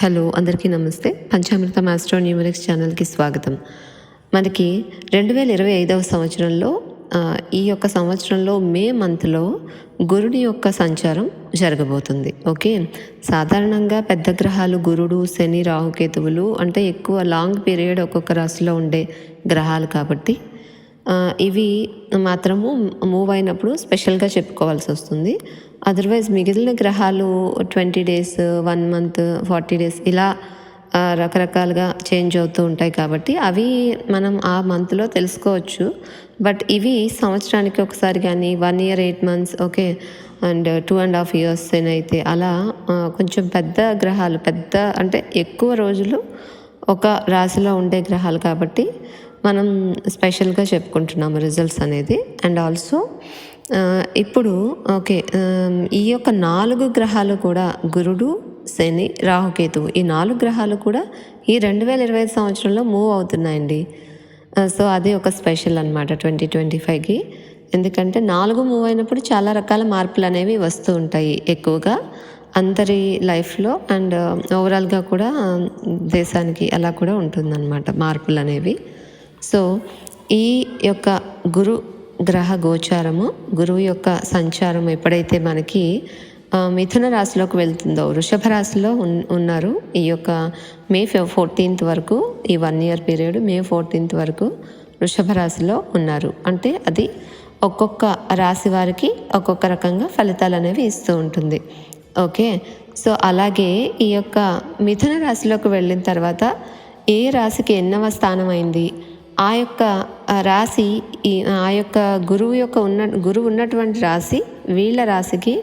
Hello అందరికీ నమస్తే. Panchamrutham astro numerics ఛానల్కి స్వాగతం. మనకి 2025 సంవత్సరంలో ఈ యొక్క సంవత్సరంలో మే మంత్లో గురుడి యొక్క సంచారం జరగబోతుంది. ఓకే, సాధారణంగా పెద్ద గ్రహాలు గురుడు, శని, రాహుకేతువులు అంటే ఎక్కువ లాంగ్ పీరియడ్ ఒక్కొక్క రాశిలో ఉండే గ్రహాలు కాబట్టి ఇవి మాత్రము మూవ్ అయినప్పుడు స్పెషల్గా చెప్పుకోవాల్సి వస్తుంది. అదర్వైజ్ మిగిలిన గ్రహాలు 20 days, 1 month, 40 days ఇలా రకరకాలుగా చేంజ్ అవుతూ ఉంటాయి కాబట్టి అవి మనం ఆ మంత్లో తెలుసుకోవచ్చు. బట్ ఇవి సంవత్సరానికి ఒకసారి కానీ 1 year 8 months, okay, and 2.5 years అయితే అలా కొంచెం పెద్ద గ్రహాలు, పెద్ద అంటే ఎక్కువ రోజులు ఒక రాశిలో ఉండే గ్రహాలు కాబట్టి మనం స్పెషల్గా చెప్పుకుంటున్నాము రిజల్ట్స్ అనేది. అండ్ ఆల్సో ఇప్పుడు ఓకే, ఈ యొక్క 4 గ్రహాలు కూడా గురుడు, శని, రాహుకేతువు ఈ 4 గ్రహాలు కూడా ఈ 2025 సంవత్సరంలో మూవ్ అవుతున్నాయండి. సో అది ఒక స్పెషల్ అనమాట 2025కి. ఎందుకంటే 4 మూవ్ అయినప్పుడు చాలా రకాల మార్పులు అనేవి వస్తూ ఉంటాయి ఎక్కువగా అందరి లైఫ్లో అండ్ ఓవరాల్గా కూడా దేశానికి అలా కూడా ఉంటుందన్నమాట మార్పులు అనేవి. సో ఈ యొక్క గురు గ్రహ గోచారము, గురువు యొక్క సంచారం ఎప్పుడైతే మనకి మిథున రాశిలోకి వెళ్తుందో, వృషభ రాశిలో ఉన్నారు ఈ యొక్క మే 14th వరకు, ఈ 1 year పీరియడ్ మే 14th వరకు వృషభ రాశిలో ఉన్నారు. అంటే అది ఒక్కొక్క రాశి వారికి ఒక్కొక్క రకంగా ఫలితాలు అనేవి ఇస్తూ ఉంటుంది. ఓకే, సో అలాగే ఈ యొక్క మిథున రాశిలోకి వెళ్ళిన తర్వాత ఏ రాశికి ఎన్నవ స్థానం అయింది, ఆ యొక్క రాశి ఆ యొక్క గురువు ఉన్నటువంటి రాశి వీళ్ళ రాశికి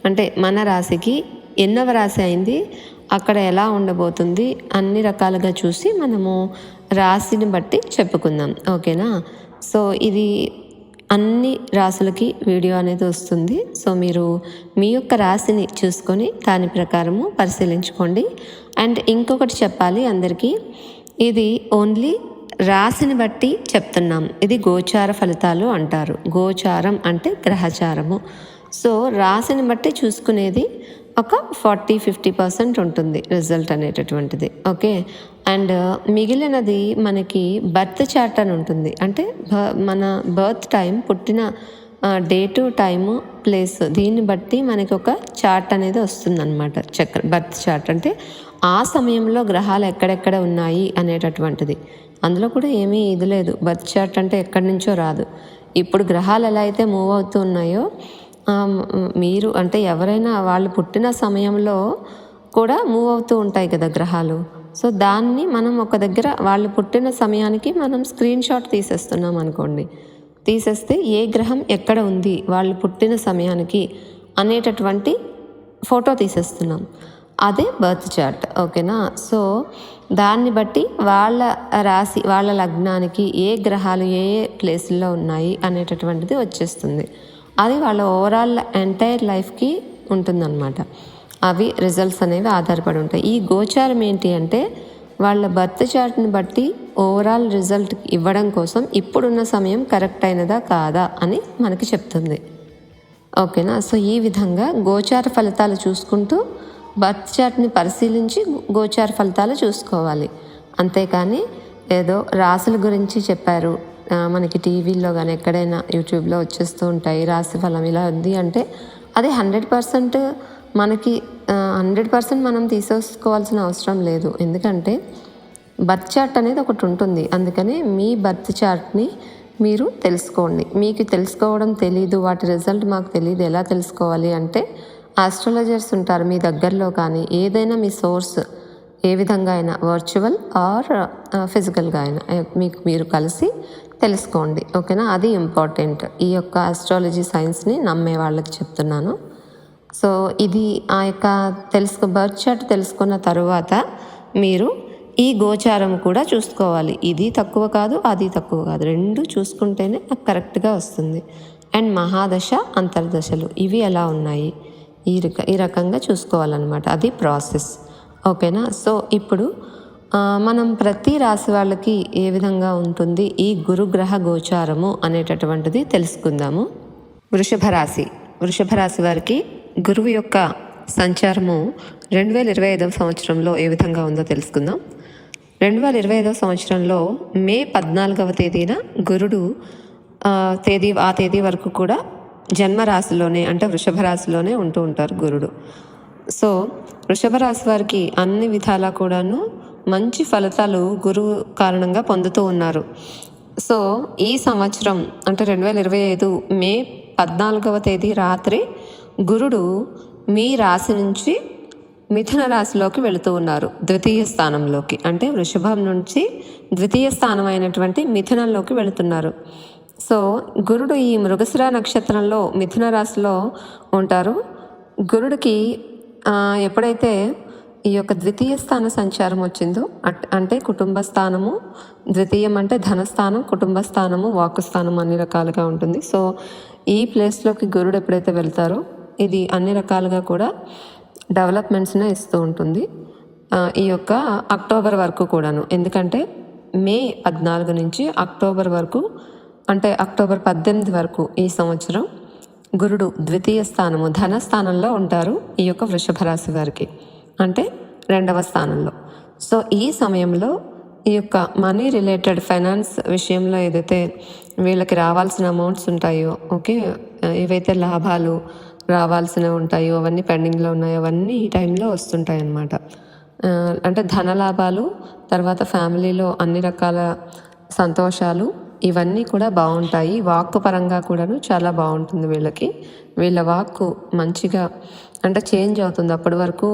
అంటే మన రాశికి ఎన్నవ రాశి అయింది, అక్కడ ఎలా ఉండబోతుంది అన్ని రకాలుగా చూసి మనము రాశిని బట్టి చెప్పుకుందాం. ఓకేనా, సో ఇది అన్ని రాశులకి వీడియో అనేది వస్తుంది. సో మీరు మీ యొక్క రాశిని చూసుకొని దాని ప్రకారము పరిశీలించుకోండి. అండ్ ఇంకొకటి చెప్పాలి అందరికీ, ఇది ఓన్లీ రాశిని బట్టి చెప్తున్నాం. ఇది గోచార ఫలితాలు అంటారు. గోచారం అంటే గ్రహచారము. సో రాశిని బట్టి చూసుకునేది ఒక 40-50% ఉంటుంది రిజల్ట్ అనేటటువంటిది. ఓకే, అండ్ మిగిలినది మనకి బర్త్ చార్ట్ అని ఉంటుంది. అంటే మన బర్త్ టైం, పుట్టిన డేటు, టైము, ప్లేస్, దీన్ని బట్టి మనకి ఒక చార్ట్ అనేది వస్తుందన్నమాట. బర్త్ చార్ట్ అంటే ఆ సమయంలో గ్రహాలు ఎక్కడెక్కడ ఉన్నాయి అనేటటువంటిది. అందులో కూడా ఏమీ ఇది లేదు, బర్త్ చార్ట్ అంటే ఎక్కడి నుంచో రాదు. ఇప్పుడు గ్రహాలు ఎలా అయితే మూవ్ అవుతూ ఉన్నాయో మీరు అంటే ఎవరైనా వాళ్ళు పుట్టిన సమయంలో కూడా మూవ్ అవుతూ ఉంటాయి కదా గ్రహాలు. సో దాన్ని మనం ఒక దగ్గర వాళ్ళు పుట్టిన సమయానికి మనం స్క్రీన్ షాట్ తీసేస్తున్నాం అనుకోండి, తీసేస్తే ఏ గ్రహం ఎక్కడ ఉంది వాళ్ళు పుట్టిన సమయానికి అనేటటువంటి ఫోటో తీసేస్తున్నాం. అదే బర్త్ చార్ట్. ఓకేనా, సో దాన్ని బట్టి వాళ్ళ రాశి, వాళ్ళ లగ్నానికి ఏ గ్రహాలు ఏ ఏ ప్లేసుల్లో ఉన్నాయి అనేటటువంటిది వచ్చేస్తుంది. అది వాళ్ళ ఓవరాల్ ఎంటైర్ లైఫ్కి ఉంటుందన్నమాట. అవి రిజల్ట్స్ అనేవి ఆధారపడి ఉంటాయి. ఈ గోచారం ఏంటి అంటే వాళ్ళ బర్త్ చార్ట్ని బట్టి ఓవరాల్ రిజల్ట్ ఇవ్వడం కోసం ఇప్పుడున్న సమయం కరెక్ట్ అయినదా కాదా అని మనకి చెప్తుంది. ఓకేనా, సో ఈ విధంగా గోచార ఫలితాలు చూసుకుంటూ బర్త్ చార్ట్ని పరిశీలించి గోచార ఫలితాలు చూసుకోవాలి. అంతేకాని ఏదో రాశుల గురించి చెప్పారు మనకి టీవీలో కానీ ఎక్కడైనా యూట్యూబ్లో వచ్చేస్తూ ఉంటాయి, రాశి ఫలం ఇలా ఉంది అంటే అది 100% మనకి 100% మనం తీసేసుకోవాల్సిన అవసరం లేదు. ఎందుకంటే బర్త్ చార్ట్ అనేది ఒకటి ఉంటుంది. అందుకని మీ బర్త్ చార్ట్ని మీరు తెలుసుకోండి. మీకు తెలుసుకోవడం తెలీదు, వాటి రిజల్ట్ మాకు తెలియదు, ఎలా తెలుసుకోవాలి అంటే ఆస్ట్రాలజర్స్ ఉంటారు మీ దగ్గరలో. కానీ ఏదైనా మీ సోర్స్ ఏ విధంగా అయినా వర్చువల్ ఆర్ ఫిజికల్గా అయినా మీకు మీరు కలిసి తెలుసుకోండి. ఓకేనా, అది ఇంపార్టెంట్. ఈ యొక్క ఆస్ట్రాలజీ సైన్స్ని నమ్మే వాళ్ళకి చెప్తున్నాను. సో ఇది ఆ యొక్క బర్త్ చార్ట్ తెలుసుకున్న తరువాత మీరు ఈ గోచారం కూడా చూసుకోవాలి. ఇది తక్కువ కాదు, అది తక్కువ కాదు, రెండు చూసుకుంటేనే నాకు కరెక్ట్గా వస్తుంది. అండ్ మహాదశ, అంతర్దశలు ఇవి ఎలా ఉన్నాయి ఈ రకంగా చూసుకోవాలన్నమాట. అది ప్రాసెస్. ఓకేనా, సో ఇప్పుడు మనం ప్రతి రాశి వాళ్ళకి ఏ విధంగా ఉంటుంది ఈ గురుగ్రహ గోచారము అనేటటువంటిది తెలుసుకుందాము. వృషభ రాశి వారికి గురువు యొక్క సంచారము 2025 సంవత్సరంలో ఏ విధంగా ఉందో తెలుసుకుందాం. 2025 సంవత్సరంలో మే 14వ తేదీన గురుడు ఆ తేదీ వరకు కూడా జన్మరాశిలోనే అంటే వృషభ రాశిలోనే ఉంటూ ఉంటారు గురుడు. సో వృషభ రాశి వారికి అన్ని విధాలా కూడాను మంచి ఫలితాలు గురువు కారణంగా పొందుతూ ఉన్నారు. సో ఈ సంవత్సరం అంటే 2025 మే 14వ తేదీ రాత్రి గురుడు మీ రాశి నుంచి మిథున రాశిలోకి వెళుతూ ఉన్నారు, ద్వితీయ స్థానంలోకి. అంటే వృషభం నుంచి ద్వితీయ స్థానం అయినటువంటి మిథునంలోకి వెళుతున్నారు. సో గురుడు ఈ మృగశిర నక్షత్రంలో మిథున రాశిలో ఉంటారు. గురుడికి ఎప్పుడైతే ఈ యొక్క ద్వితీయ స్థాన సంచారం వచ్చిందో అంటే కుటుంబ స్థానము, ద్వితీయం అంటే ధనస్థానం, కుటుంబ స్థానము, వాక్కు స్థానం అన్ని రకాలుగా ఉంటుంది. సో ఈ ప్లేస్లోకి గురుడు ఎప్పుడైతే వెళ్తారో ఇది అన్ని రకాలుగా కూడా డెవలప్మెంట్స్నే ఇస్తూ ఉంటుంది ఈ యొక్క అక్టోబర్ వరకు కూడాను. ఎందుకంటే మే 14 నుంచి అక్టోబర్ వరకు అంటే అక్టోబర్ 18 వరకు ఈ సంవత్సరం గురుడు ద్వితీయ స్థానము ధనస్థానంలో ఉంటారు ఈ యొక్క వృషభ రాశి వారికి, అంటే 2వ స్థానంలో. సో ఈ సమయంలో ఈ యొక్క మనీ రిలేటెడ్ ఫైనాన్స్ విషయంలో ఏదైతే వీళ్ళకి రావాల్సిన అమౌంట్స్ ఉంటాయో, ఓకే, ఏవైతే లాభాలు రావాల్సినవి ఉంటాయో అవన్నీ పెండింగ్లో ఉన్నాయో అవన్నీ ఈ టైంలో వస్తుంటాయి అన్నమాట. అంటే ధన లాభాలు, తర్వాత ఫ్యామిలీలో అన్ని రకాల సంతోషాలు ఇవన్నీ కూడా బాగుంటాయి. వాక్కు పరంగా కూడాను చాలా బాగుంటుంది వీళ్ళకి. వీళ్ళ వాక్కు మంచిగా అంటే చేంజ్ అవుతుంది. అప్పటి వరకు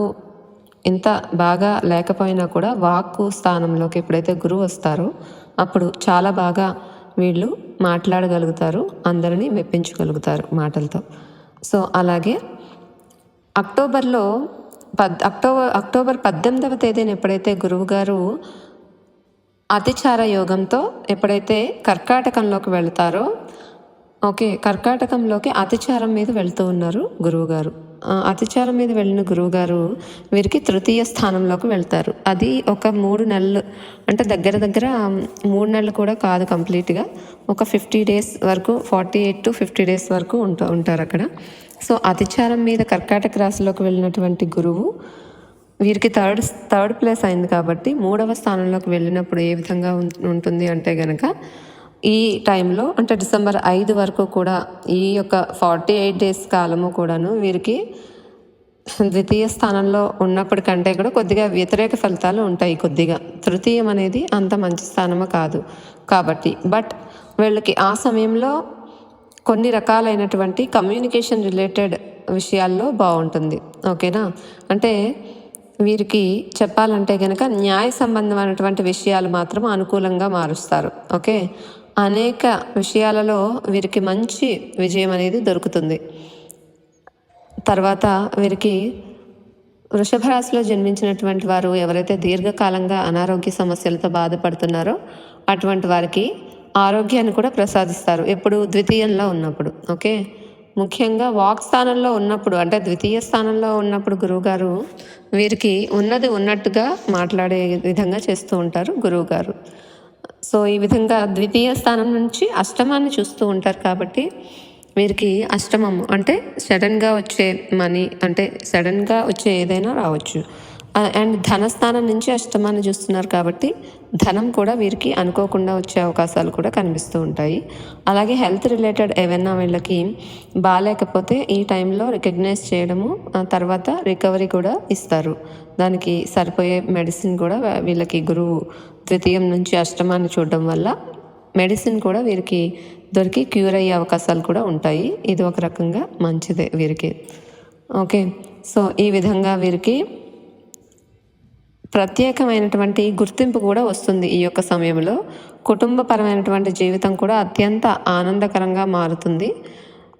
ఇంత బాగా లేకపోయినా కూడా వాక్కు స్థానంలోకి ఎప్పుడైతే గురువు వస్తారో అప్పుడు చాలా బాగా వీళ్ళు మాట్లాడగలుగుతారు, అందరినీ మెప్పించగలుగుతారు మాటలతో. సో అలాగే అక్టోబర్ 18వ తేదీన ఎప్పుడైతే గురువు గారు అతిచార యోగంతో ఎప్పుడైతే కర్కాటకంలోకి వెళ్తారో, ఓకే, కర్కాటకంలోకి అతిచారం మీద వెళ్తూ ఉన్నారు గురువుగారు. అతిచారం మీద వెళ్ళిన గురువుగారు వీరికి తృతీయ స్థానంలోకి వెళ్తారు. అది ఒక 3 నెలలు అంటే దగ్గర 3 నెలలు కూడా కాదు, కంప్లీట్గా ఒక 50 డేస్ వరకు, 48 to 50 డేస్ వరకు ఉంటారు అక్కడ. సో అతిచారం మీద కర్కాటక రాశిలోకి వెళ్ళినటువంటి గురువు వీరికి థర్డ్ ప్లేస్ అయింది కాబట్టి 3వ స్థానంలోకి వెళ్ళినప్పుడు ఏ విధంగా ఉంటుంది అంటే గనక ఈ టైంలో అంటే డిసెంబర్ 5 వరకు కూడా ఈ యొక్క 48 డేస్ కాలము కూడాను వీరికి ద్వితీయ స్థానంలో ఉన్నప్పటికంటే కూడా కొద్దిగా వ్యతిరేక ఫలితాలు ఉంటాయి. కొద్దిగా తృతీయం అనేది అంత మంచి స్థానము కాదు కాబట్టి, బట్ వీళ్ళకి ఆ సమయంలో కొన్ని రకాలైనటువంటి కమ్యూనికేషన్ రిలేటెడ్ విషయాల్లో బాగుంటుంది. ఓకేనా, అంటే వీరికి చెప్పాలంటే కనుక న్యాయ సంబంధమైనటువంటి విషయాలు మాత్రం అనుకూలంగా మారుస్తారు. ఓకే, అనేక విషయాలలో వీరికి మంచి విజయం అనేది దొరుకుతుంది. తర్వాత వీరికి వృషభ రాశిలో జన్మించినటువంటి వారు ఎవరైతే దీర్ఘకాలంగా అనారోగ్య సమస్యలతో బాధపడుతున్నారో అటువంటి వారికి ఆరోగ్యాన్ని కూడా ప్రసాదిస్తారు ఎప్పుడు ద్వితీయంలో ఉన్నప్పుడు. ఓకే, ముఖ్యంగా వాక్ స్థానంలో ఉన్నప్పుడు అంటే ద్వితీయ స్థానంలో ఉన్నప్పుడు గురువుగారు వీరికి ఉన్నది ఉన్నట్టుగా మాట్లాడే విధంగా చేస్తూ ఉంటారు గురువుగారు. సో ఈ విధంగా ద్వితీయ స్థానం నుంచి అష్టమాన్ని చూస్తూ ఉంటారు కాబట్టి వీరికి అష్టమం అంటే సడన్గా వచ్చే మనీ, అంటే సడన్గా వచ్చే ఏదైనా రావచ్చు. అండ్ ధనస్థానం నుంచి అష్టమాన్ని చూస్తున్నారు కాబట్టి ధనం కూడా వీరికి అనుకోకుండా వచ్చే అవకాశాలు కూడా కనిపిస్తూ ఉంటాయి. అలాగే హెల్త్ రిలేటెడ్ ఏమైనా వీళ్ళకి బాగాలేకపోతే ఈ టైంలో రికగ్నైజ్ చేయడము, తర్వాత రికవరీ కూడా ఇస్తారు. దానికి సరిపోయే మెడిసిన్ కూడా వీళ్ళకి గురువు ద్వితీయం నుంచి అష్టమాన్ని చూడడం వల్ల మెడిసిన్ కూడా వీరికి దొరికి క్యూర్ అయ్యే అవకాశాలు కూడా ఉంటాయి. ఇది ఒక రకంగా మంచిదే వీరికి. ఓకే, సో ఈ విధంగా వీరికి ప్రత్యేకమైనటువంటి గుర్తింపు కూడా వస్తుంది. ఈ యొక్క సమయంలో కుటుంబపరమైనటువంటి జీవితం కూడా అత్యంత ఆనందకరంగా మారుతుంది.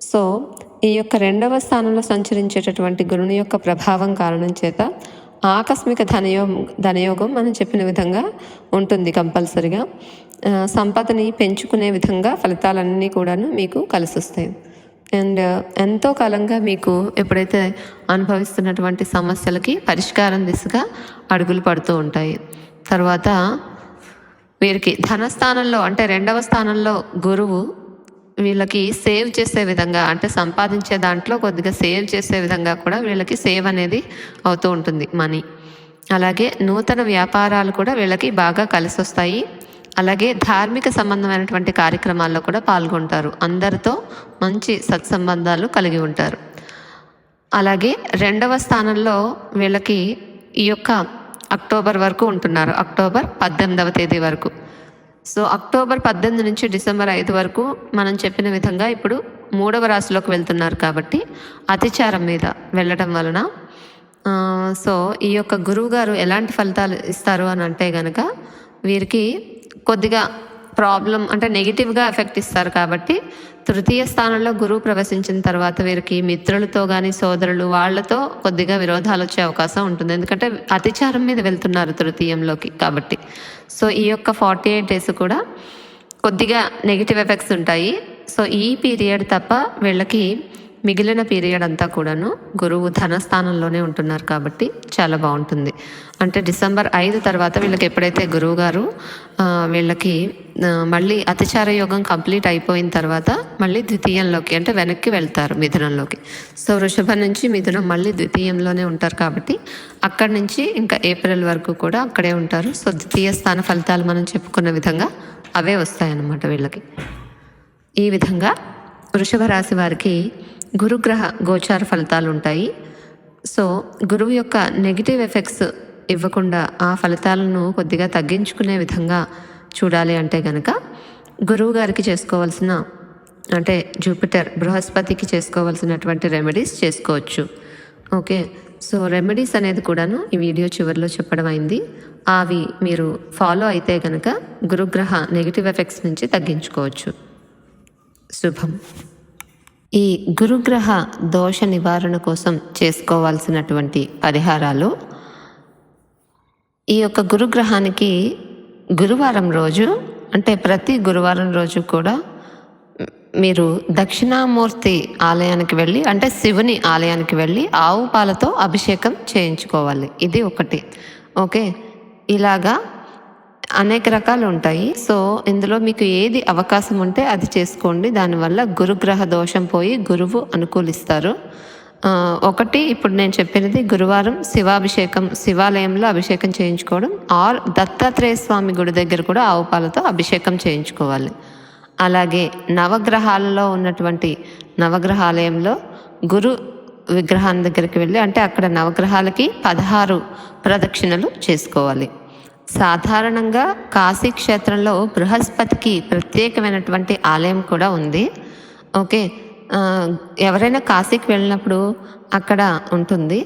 సో ఈ యొక్క 2వ స్థానంలో సంచరించేటటువంటి గురుని యొక్క ప్రభావం కారణం చేత ఆకస్మిక ధనయోగం మనం చెప్పిన విధంగా ఉంటుంది. కంపల్సరిగా సంపదని పెంచుకునే విధంగా ఫలితాలన్నీ కూడాను మీకు కలిసి వస్తాయి. అండ్ ఎంతో కాలంగా మీకు ఎప్పుడైతే అనుభవిస్తున్నటువంటి సమస్యలకి పరిష్కారం దిశగా అడుగులు పడుతూ ఉంటాయి. తర్వాత వీరికి ధనస్థానంలో అంటే 2వ స్థానంలో గురువు వీళ్ళకి సేవ్ చేసే విధంగా, అంటే సంపాదించే దాంట్లో కొద్దిగా సేవ్ చేసే విధంగా కూడా వీళ్ళకి సేవ్ అనేది అవుతూ ఉంటుంది మనీ. అలాగే నూతన వ్యాపారాలు కూడా వీళ్ళకి బాగా కలిసి వస్తాయి. అలాగే ధార్మిక సంబంధమైనటువంటి కార్యక్రమాల్లో కూడా పాల్గొంటారు. అందరితో మంచి సత్సంబంధాలు కలిగి ఉంటారు. అలాగే 2వ స్థానంలో వీళ్ళకి ఈ యొక్క అక్టోబర్ వరకు ఉంటున్నారు. అక్టోబర్ 18వ తేదీ వరకు. సో అక్టోబర్ 18 నుంచి డిసెంబర్ 5 వరకు మనం చెప్పిన విధంగా ఇప్పుడు 3వ రాశిలోకి వెళ్తున్నారు కాబట్టి అతిచారం మీద వెళ్ళడం వలన సో ఈ యొక్క గురువు గారు ఎలాంటి ఫలితాలు ఇస్తారు అని అంటే కనుక వీరికి కొద్దిగా ప్రాబ్లం, అంటే నెగిటివ్గా ఎఫెక్ట్ ఇస్తారు. కాబట్టి 3వ స్థానంలో గురువు ప్రవేశించిన తర్వాత వీరికి మిత్రులతో కానీ సోదరులు వాళ్ళతో కొద్దిగా విరోధాలు వచ్చే అవకాశం ఉంటుంది. ఎందుకంటే అతిచారం మీద వెళ్తున్నారు 3యంలోకి కాబట్టి. సో ఈ యొక్క 48 డేస్ కూడా కొద్దిగా నెగిటివ్ ఎఫెక్ట్స్ ఉంటాయి. సో ఈ పీరియడ్ తప్ప వీళ్ళకి మిగిలిన పీరియడ్ అంతా కూడాను గురువు ధనస్థానంలోనే ఉంటున్నారు కాబట్టి చాలా బాగుంటుంది. అంటే డిసెంబర్ 5 తర్వాత వీళ్ళకి ఎప్పుడైతే గురువు గారు వీళ్ళకి మళ్ళీ అతిచార యోగం కంప్లీట్ అయిపోయిన తర్వాత మళ్ళీ ద్వితీయంలోకి, అంటే వెనక్కి వెళ్తారు మిథునంలోకి. సో వృషభం నుంచి మిథునం మళ్ళీ ద్వితీయంలోనే ఉంటారు కాబట్టి అక్కడి నుంచి ఇంకా ఏప్రిల్ వరకు కూడా అక్కడే ఉంటారు. సో ద్వితీయ స్థాన ఫలితాలు మనం చెప్పుకున్న విధంగా అవే వస్తాయన్నమాట వీళ్ళకి. ఈ విధంగా వృషభ రాశి వారికి గురుగ్రహ గోచార ఫలితాలు ఉంటాయి. సో గురువు యొక్క నెగిటివ్ ఎఫెక్ట్స్ ఇవ్వకుండా ఆ ఫలితాలను కొద్దిగా తగ్గించుకునే విధంగా చూడాలి అంటే కనుక గురువు గారికి చేసుకోవాల్సిన, అంటే జూపిటర్ బృహస్పతికి చేసుకోవాల్సినటువంటి రెమెడీస్ చేసుకోవచ్చు. ఓకే, సో రెమెడీస్ అనేది కూడాను ఈ వీడియో చివరిలో చెప్పడం అయింది. అవి మీరు ఫాలో అయితే కనుక గురుగ్రహ నెగిటివ్ ఎఫెక్ట్స్ నుంచి తగ్గించుకోవచ్చు. శుభం. ఈ గురుగ్రహ దోష నివారణ కోసం చేసుకోవాల్సినటువంటి పరిహారాలు, ఈ యొక్క గురుగ్రహానికి గురువారం రోజు, అంటే ప్రతి గురువారం రోజు కూడా మీరు దక్షిణామూర్తి ఆలయానికి వెళ్ళి, అంటే శివుని ఆలయానికి వెళ్ళి ఆవు పాలతో అభిషేకం చేయించుకోవాలి. ఇది ఒకటి. ఓకే, ఇలాగా అనేక రకాలు ఉంటాయి. సో ఇందులో మీకు ఏది అవకాశం ఉంటే అది చేసుకోండి. దానివల్ల గురుగ్రహ దోషం పోయి గురువు అనుకూలిస్తారు. ఒకటి ఇప్పుడు నేను చెప్పినది గురువారం శివాభిషేకం, శివాలయంలో అభిషేకం చేయించుకోవడం, ఆర్ దత్తాత్రేయ స్వామి గుడి దగ్గర కూడా ఆవు పాలతో అభిషేకం చేయించుకోవాలి. అలాగే నవగ్రహాలలో ఉన్నటువంటి నవగ్రహాలయంలో గురు విగ్రహాన్ని దగ్గరికి వెళ్ళి, అంటే అక్కడ నవగ్రహాలకి 16 ప్రదక్షిణలు చేసుకోవాలి. సాధారణంగా కాశీ క్షేత్రంలో బృహస్పతికి ప్రత్యేకమైనటువంటి ఆలయం కూడా ఉంది. ఓకే, ఎవరైనా కాశీకి వెళ్ళినప్పుడు అక్కడ ఉంటుంది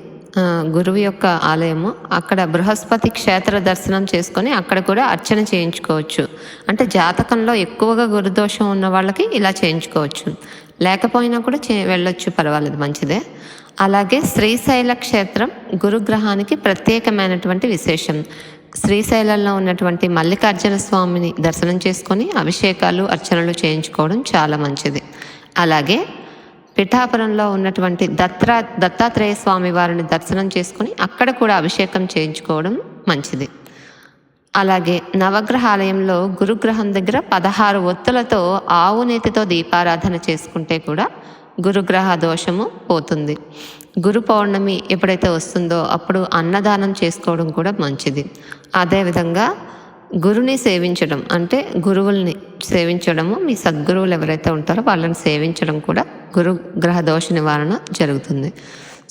గురువు యొక్క ఆలయము. అక్కడ బృహస్పతి క్షేత్ర దర్శనం చేసుకొని అక్కడ కూడా అర్చన చేయించుకోవచ్చు. అంటే జాతకంలో ఎక్కువగా గురుదోషం ఉన్న వాళ్ళకి ఇలా చేయించుకోవచ్చు, లేకపోయినా కూడా వెళ్ళొచ్చు, పర్వాలేదు, మంచిదే. అలాగే శ్రీశైల క్షేత్రం గురుగ్రహానికి ప్రత్యేకమైనటువంటి విశేషం. శ్రీశైలంలో ఉన్నటువంటి మల్లికార్జున స్వామిని దర్శనం చేసుకొని అభిషేకాలు అర్చనలు చేయించుకోవడం చాలా మంచిది. అలాగే పిఠాపురంలో ఉన్నటువంటి దత్తాత్రేయ స్వామి వారిని దర్శనం చేసుకొని అక్కడ కూడా అభిషేకం చేయించుకోవడం మంచిది. అలాగే నవగ్రహాలయంలో గురుగ్రహం దగ్గర 16 ఒత్తులతో ఆవు నేతితో దీపారాధన చేసుకుంటే కూడా గురుగ్రహ దోషము పోతుంది. గురు పౌర్ణమి ఎప్పుడైతే వస్తుందో అప్పుడు అన్నదానం చేసుకోవడం కూడా మంచిది. అదేవిధంగా గురుని సేవించడం, అంటే గురువుల్ని సేవించడము, మీ సద్గురువులు ఎవరైతే ఉంటారో వాళ్ళని సేవించడం కూడా గురుగ్రహ దోష నివారణ జరుగుతుంది.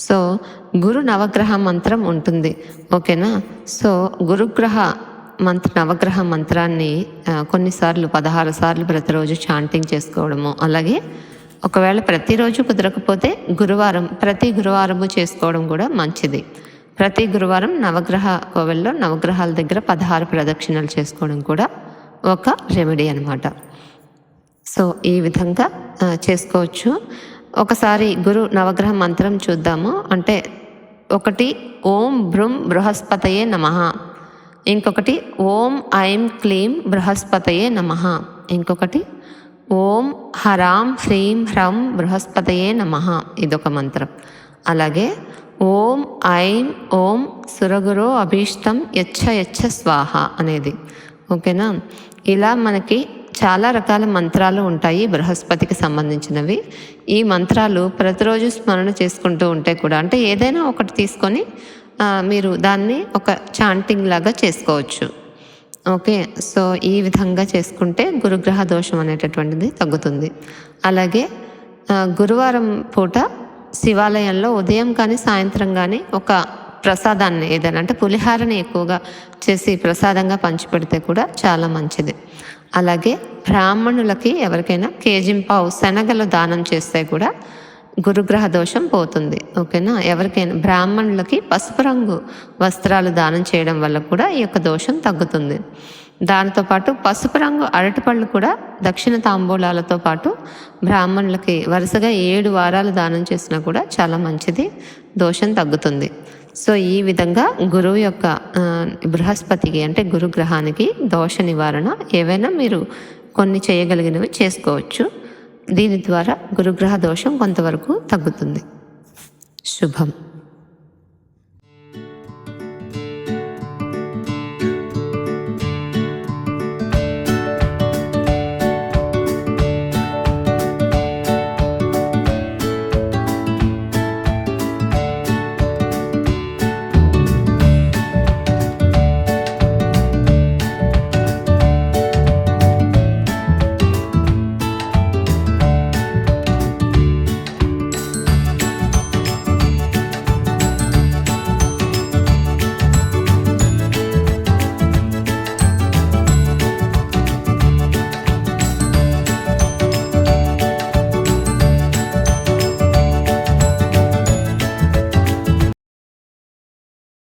సో గురు నవగ్రహ మంత్రం ఉంటుంది. ఓకేనా, సో గురుగ్రహ నవగ్రహ మంత్రాన్ని కొన్నిసార్లు 16 సార్లు ప్రతిరోజు చాంటింగ్ చేసుకోవడము, అలాగే ఒకవేళ ప్రతిరోజు కుదరకపోతే ప్రతి గురువారము చేసుకోవడం కూడా మంచిది. ప్రతి గురువారం నవగ్రహ కోవెల్లో నవగ్రహాల దగ్గర 16 ప్రదక్షిణలు చేసుకోవడం కూడా ఒక రెమెడీ అన్నమాట. సో ఈ విధంగా చేసుకోవచ్చు. ఒకసారి గురు నవగ్రహ మంత్రం చూద్దాము. అంటే ఒకటి ఓం భృం బృహస్పతయే నమః, ఇంకొకటి ఓం ఐం క్లీం బృహస్పతయే నమః, ఇంకొకటి ఓం హరాం హ్రీం హ్రం బృహస్పతయే నమః, ఇదొక మంత్రం. అలాగే ఓం ఐం ఓం సురగురో అభీష్టం యచ్చ యచ్చ స్వాహ అనేది. ఓకేనా, ఇలా మనకి చాలా రకాల మంత్రాలు ఉంటాయి బృహస్పతికి సంబంధించినవి. ఈ మంత్రాలు ప్రతిరోజు స్మరణ చేసుకుంటూ ఉంటే కూడా, అంటే ఏదైనా ఒకటి తీసుకొని మీరు దాన్ని ఒక చాంటింగ్ లాగా చేసుకోవచ్చు. ఓకే. సో ఈ విధంగా చేసుకుంటే గురుగ్రహ దోషం అనేటటువంటిది తగ్గుతుంది. అలాగే గురువారం పూట శివాలయంలో ఉదయం కానీ సాయంత్రం కానీ ఒక ప్రసాదాన్ని ఏదైనా, అంటే పులిహారని ఎక్కువగా చేసి ప్రసాదంగా పంచిపెడితే కూడా చాలా మంచిది. అలాగే బ్రాహ్మణులకి ఎవరికైనా కేజింపావు శనగలు దానం చేస్తే కూడా గురుగ్రహ దోషం పోతుంది. ఓకేనా. ఎవరికైనా బ్రాహ్మణులకి పసుపు రంగు వస్త్రాలు దానం చేయడం వల్ల కూడా ఈ యొక్క దోషం తగ్గుతుంది. దానితోపాటు పసుపు రంగు అరటిపళ్ళు కూడా దక్షిణ తాంబూలాలతో పాటు బ్రాహ్మణులకి వరుసగా 7 వారాలు దానం చేసినా కూడా చాలా మంచిది, దోషం తగ్గుతుంది. సో ఈ విధంగా గురువు యొక్క బృహస్పతికి అంటే గురుగ్రహానికి దోష నివారణ ఏవైనా మీరు కొన్ని చేయగలిగినవి చేసుకోవచ్చు. దీని ద్వారా గురుగ్రహ దోషం కొంతవరకు తగ్గుతుంది. శుభం.